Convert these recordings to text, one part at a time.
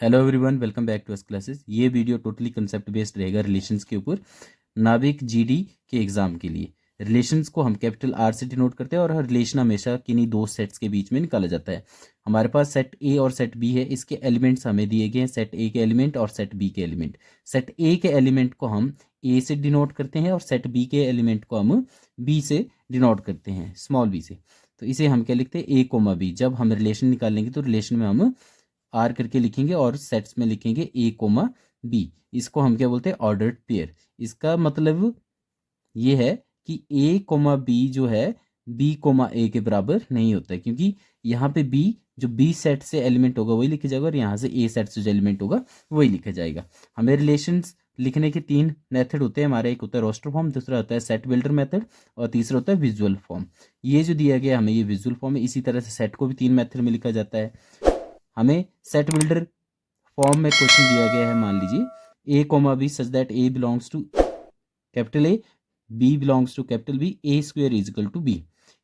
Hello everyone, welcome back to S classes. ये video totally concept based रहेगा relations के ऊपर। नाविक जीडी के एग्जाम के लिए रिलेशंस को हम कैपिटल आर से डिनोट करते हैं और हर रिलेशन हमेशा किन्हीं दो सेट्स के बीच में निकाला जाता है। हमारे पास सेट ए और सेट बी है। इसके एलिमेंट्स हमें दिए गए हैं, सेट ए के एलिमेंट और सेट बी के एलिमेंट। सेट ए के एलिमेंट को हम ए से डिनोट करते हैं और सेट बी के एलिमेंट को हम बी से डिनोट करते हैं, स्मॉल बी से। तो इसे हम क्या लिखते हैं, ए कोमा बी। जब हम रिलेशन निकालेंगे तो रिलेशन में हम आर करके लिखेंगे और सेट्स में लिखेंगे ए कोमा बी। इसको हम क्या बोलते हैं, ऑर्डर्ड पेयर। इसका मतलब ये है कि ए कोमा बी जो है बी कोमा ए के बराबर नहीं होता है, क्योंकि यहाँ पे बी जो बी सेट से एलिमेंट होगा वही लिखा जाएगा और यहाँ से ए सेट से जो एलिमेंट होगा वही लिखा जाएगा। हमें रिलेशंस लिखने के तीन मेथड होते हैं हमारे। एक होता है रोस्टर फॉर्म, दूसरा होता है सेट बिल्डर मेथड और तीसरा होता है विजुअल फॉर्म। ये जो दिया गया हमें ये विजुअल फॉर्म है। इसी तरह से सेट को भी तीन मेथड में लिखा जाता है। हमें सेट बिल्डर फॉर्म में क्वेश्चन दिया गया है, मान लीजिए A comma B such that A belongs to capital A, B belongs to capital B, A square is equal to B.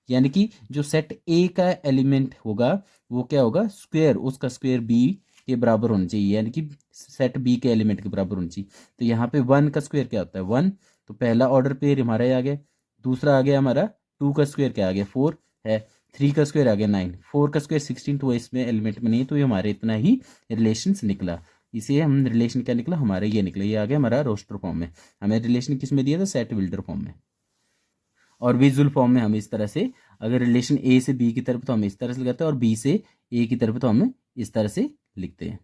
यानी कि जो सेट ए का एलिमेंट होगा वो क्या होगा, स्क्वेयर, उसका स्क्वेयर बी के बराबर होना चाहिए, यानी कि सेट बी के एलिमेंट के बराबर होना चाहिए। तो यहाँ पे वन का स्क्वेयर क्या होता है, वन। तो पहला ऑर्डर पेयर हमारा ये आ गया। दूसरा आ गया हमारा टू का स्क्वेयर क्या आ गया, फोर है। थ्री का स्क्वेयर आ गया नाइन, फोर का स्क्वेयर 16, तो इसमें एलिमेंट में नहीं है, तो ये हमारे इतना ही रिलेशंस निकला। इसे हम रिलेशन क्या निकला, हमारे ये निकला, ये आ गया हमारा रोस्टर फॉर्म में। हमें रिलेशन किस में दिया था, सेट बिल्डर फॉर्म में। और विजुअल फॉर्म में हम इस तरह से, अगर रिलेशन ए से बी की तरफ तो हम इस तरह से लगाते हैं और बी से ए की तरफ तो हम इस तरह से लिखते हैं।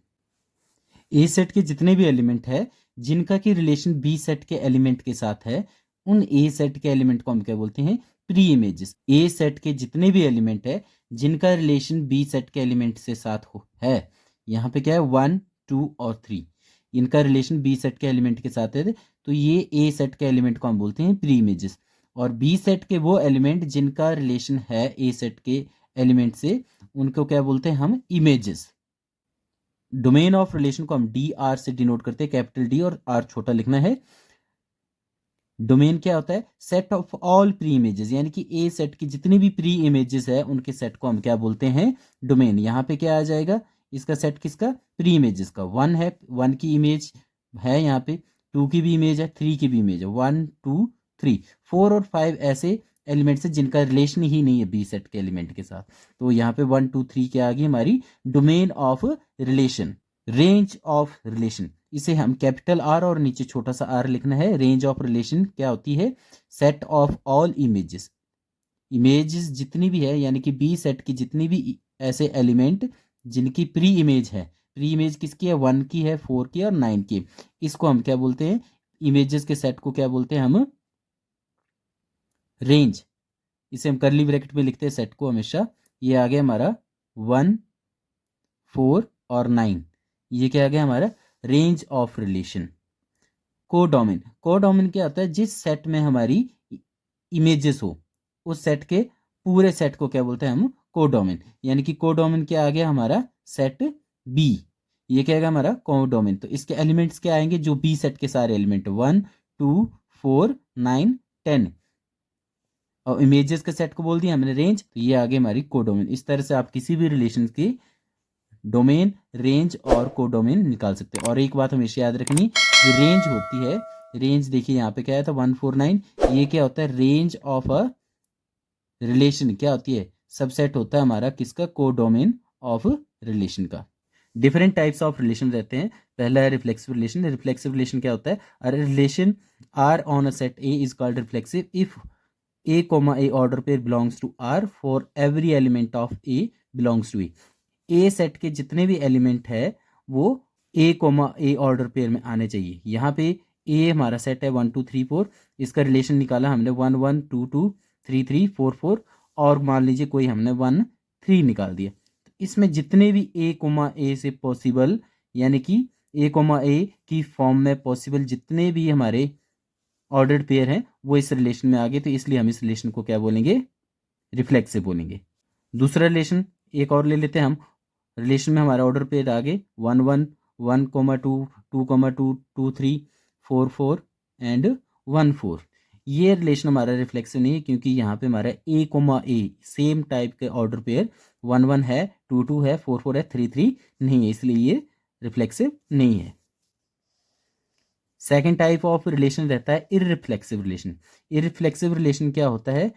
ए सेट के जितने भी एलिमेंट है जिनका कि रिलेशन बी सेट के एलिमेंट के साथ है, उन ए सेट के एलिमेंट को हम क्या बोलते हैं, प्री इमेजेस। ए सेट के जितने भी एलिमेंट है जिनका रिलेशन बी सेट के एलिमेंट से साथ हो है, यहाँ पे क्या है, वन टू और थ्री, इनका रिलेशन बी सेट के एलिमेंट के साथ है, तो ये ए सेट के एलिमेंट को हम बोलते हैं प्री इमेजेस। और बी सेट के वो एलिमेंट जिनका रिलेशन है ए सेट के एलिमेंट से, उनको क्या बोलते हैं हम, इमेजेस। डोमेन ऑफ रिलेशन को हम डी आर से डिनोट करते हैं, कैपिटल डी और आर छोटा लिखना है। डोमेन क्या होता है, set of all pre images, यानी कि ए सेट की जितनी भी प्री इमेजेस है उनके सेट को हम क्या बोलते हैं, डोमेन। यहाँ पे क्या आ जाएगा, इसका सेट किसका, प्री इमेजेस का। वन है, वन की इमेज है यहाँ पे, टू की भी इमेज है, थ्री की भी इमेज है, वन टू थ्री। फोर और फाइव ऐसे एलिमेंट्स है जिनका रिलेशन ही नहीं है बी सेट के एलिमेंट के साथ, तो यहाँ पे वन टू थ्री क्या आ गई हमारी, domain of relation. Range of relation, इसे हम कैपिटल आर और नीचे छोटा सा आर लिखना है। रेंज ऑफ रिलेशन क्या होती है, set of all images, images जितनी भी है, यानी कि बी सेट की जितनी भी ऐसे एलिमेंट जिनकी प्री इमेज है। प्री इमेज किसकी है, वन की है, फोर की और नाइन की। इसको हम क्या बोलते हैं, इमेजेस के सेट को क्या बोलते हैं हम, रेंज। इसे हम करली ब्रैकेट में लिखते हैं सेट को हमेशा। ये आ गया हमारा वन, फोर और नाइन, ये क्या आ गया हमारा, range of relation. Codomain, codomain क्या होता है, जिस सेट में हमारी इमेजेस हो उस सेट के पूरे सेट को क्या बोलते हैं हम, कोडोमेन। यानी कि कोडोमेन क्या आ गया हमारा, सेट बी। ये क्या आएगा हमारा कोडोमेन। तो इसके एलिमेंट्स क्या आएंगे, जो बी सेट के सारे element, one two four nine ten. और इमेजेस के सेट को बोल दिया हमने रेंज, तो ये आ गई हमारी कोडोमेन। इस तरह से आप किसी भी रिलेशन की डोमेन, रेंज और कोडोमेन निकाल सकते हैं। और एक बात हमेशा याद रखनी, जो रेंज होती है, रेंज देखिए यहाँ पे क्या है, था 149, ये क्या होता है, रेंज ऑफ अ रिलेशन क्या होती है, सबसेट होता है हमारा किसका, कोडोमेन ऑफ रिलेशन का। डिफरेंट टाइप्स ऑफ रिलेशन रहते हैं। पहला है रिफ्लेक्सिव रिलेशन। रिफ्लेक्सिव रिलेशन क्या होता है, a relation R on a set A is called reflexive if A comma A order pair belongs to R for every element of A belongs to A set के जितने भी element है वो A comma A order pair में आने चाहिए। यहाँ पे ए हमारा सेट है वन टू थ्री फोर, इसका रिलेशन निकाला हमने one one two two three three four four, और मान लीजिए कोई हमने वन थ्री निकाल दिया। तो इसमें जितने भी ए कोमा ए से पॉसिबल, यानी कि ए कोमा ए की फॉर्म में पॉसिबल जितने भी हमारे ऑर्डर्ड पेयर हैं वो इस रिलेशन में आ गए, तो इसलिए हम इस रिलेशन को क्या बोलेंगे, रिफ्लेक्सिव बोलेंगे। दूसरा रिलेशन एक और ले लेते हैं हम। रिलेशन में हमारा ऑर्डर पेयर आ गए one one, one comma two, two comma two, two three, four four and one four. ये रिलेशन हमारा रिफ्लेक्सिव नहीं है, क्योंकि यहाँ पे हमारा A comma A same type के ऑर्डर पेयर वन वन है, टू टू है, फोर फोर है, थ्री थ्री नहीं है, इसलिए ये रिफ्लेक्सिव नहीं है। सेकेंड टाइप ऑफ रिलेशन रहता है इररिफ्लेक्सिव रिलेशन। इररिफ्लेक्सिव रिलेशन क्या होता है,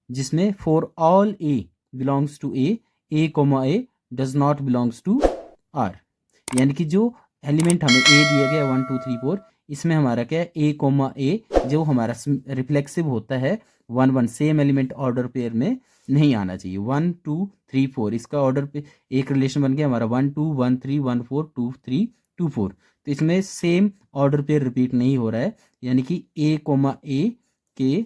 जिसमें for all A belongs to A comma A does not belongs to R. यानी कि जो एलिमेंट हमें ए दिया गया 1 2 3 4, इसमें हमारा क्या है ए कोमा ए, जो हमारा रिफ्लेक्सिव होता है 1 1 सेम एलिमेंट ऑर्डर पेयर में नहीं आना चाहिए। 1 2 3 4 इसका ऑर्डर पे एक रिलेशन बन गया हमारा 1 2 1 3 1 4 2 3 2 4। तो इसमें सेम ऑर्डर पेयर रिपीट नहीं हो रहा है, यानी कि ए कोमा ए के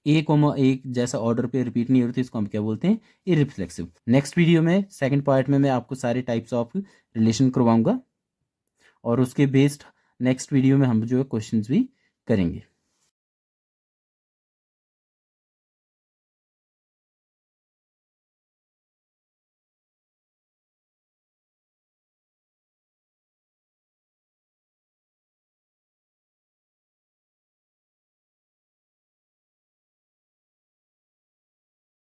ए कोमा ए जैसा ऑर्डर पे रिपीट नहीं हो रही, तो इसको हम क्या बोलते हैं, इररिफ्लेक्सिव। नेक्स्ट वीडियो में सेकंड पार्ट में मैं आपको सारे टाइप्स ऑफ रिलेशन करवाऊंगा और उसके बेस्ड नेक्स्ट वीडियो में हम जो है क्वेश्चंस भी करेंगे।